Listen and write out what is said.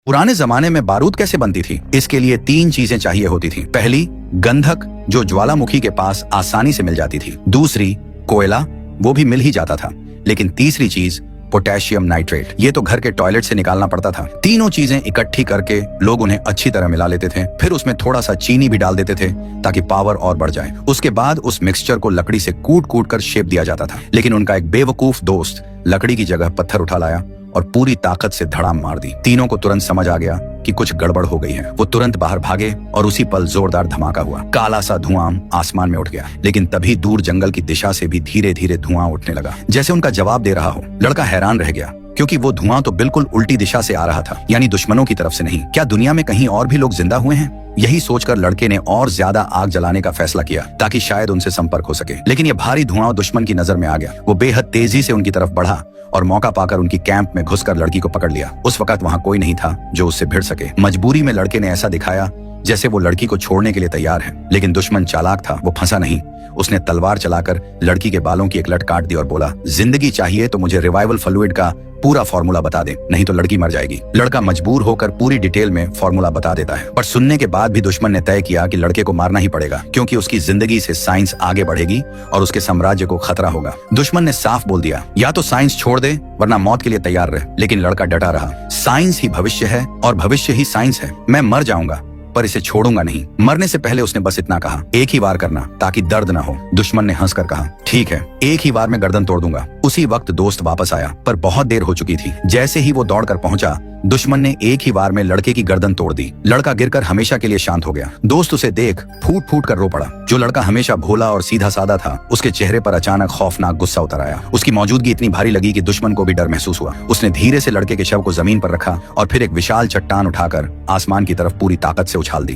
पुराने जमाने में बारूद कैसे बनती थी? इसके लिए 3 चीजें चाहिए होती थी। पहली, गंधक जो ज्वालामुखी के पास आसानी से मिल जाती थी। दूसरी, कोयला, वो भी मिल ही जाता था। लेकिन तीसरी चीज, पोटेशियम नाइट्रेट, ये तो घर के टॉयलेट से निकालना पड़ता था। तीनों चीजें इकट्ठी करके लोग उन्हें अच्छी तरह मिला लेते थे, फिर उसमें थोड़ा सा चीनी भी डाल देते थे ताकि पावर और बढ़ जाए। उसके बाद उस मिक्सचर को लकड़ी से कूट कूट कर शेप दिया जाता था। लेकिन उनका एक बेवकूफ दोस्त लकड़ी की जगह पत्थर उठा लाया और पूरी ताकत से धड़ाम मार दी। तीनों को तुरंत समझ आ गया कि कुछ गड़बड़ हो गई है। वो तुरंत बाहर भागे और उसी पल जोरदार धमाका हुआ। काला सा धुआं आसमान में उठ गया। लेकिन तभी दूर जंगल की दिशा से भी धीरे धीरे धुआं उठने लगा, जैसे उनका जवाब दे रहा हो। लड़का हैरान रह गया क्योंकि वो धुआं तो बिल्कुल उल्टी दिशा से आ रहा था, यानी दुश्मनों की तरफ से नहीं। क्या दुनिया में कहीं और भी लोग जिंदा हुए हैं? यही सोचकर लड़के ने और ज्यादा आग जलाने का फैसला किया ताकि शायद उनसे संपर्क हो सके। लेकिन ये भारी धुआं दुश्मन की नजर में आ गया। वो बेहद तेजी से उनकी तरफ बढ़ा और मौका पाकर उनकी कैंप में घुसकर लड़की को पकड़ लिया। उस वक्त वहां कोई नहीं था जो उससे भिड़ सके। मजबूरी में लड़के ने ऐसा दिखाया जैसे वो लड़की को छोड़ने के लिए तैयार है। लेकिन दुश्मन चालाक था, वो फंसा नहीं। उसने तलवार चलाकर लड़की के बालों की एक लट काट दी और बोला, जिंदगी चाहिए तो मुझे रिवाइवल फ्लूइड का पूरा फॉर्मूला बता दे, नहीं तो लड़की मर जाएगी। लड़का मजबूर होकर पूरी डिटेल में फॉर्मूला बता देता है। पर सुनने के बाद भी दुश्मन ने तय किया कि लड़के को मारना ही पड़ेगा, क्योंकि उसकी जिंदगी से साइंस आगे बढ़ेगी और उसके साम्राज्य को खतरा होगा। दुश्मन ने साफ बोल दिया, या तो साइंस छोड़ दे वरना मौत के लिए तैयार रहे। लेकिन लड़का डटा रहा, साइंस ही भविष्य है और भविष्य ही साइंस है। मैं मर जाऊंगा पर इसे छोड़ूंगा नहीं। मरने से पहले उसने बस इतना कहा, एक ही वार करना ताकि दर्द न हो। दुश्मन ने हंसकर कहा, ठीक है, एक ही वार में गर्दन तोड़ दूंगा। उसी वक्त दोस्त वापस आया, पर बहुत देर हो चुकी थी। जैसे ही वो दौड़कर पहुंचा, दुश्मन ने एक ही वार में लड़के की गर्दन तोड़ दी। लड़का गिरकर हमेशा के लिए शांत हो गया। दोस्त उसे देख फूट फूट कर रो पड़ा। जो लड़का हमेशा भोला और सीधा साधा था, उसके चेहरे पर अचानक खौफनाक गुस्सा उतर आया। उसकी मौजूदगी इतनी भारी लगी कि दुश्मन को भी डर महसूस हुआ। उसने धीरे से लड़के के शव को जमीन पर रखा और फिर एक विशाल चट्टान उठाकर आसमान की तरफ पूरी ताकत से उछाल दी।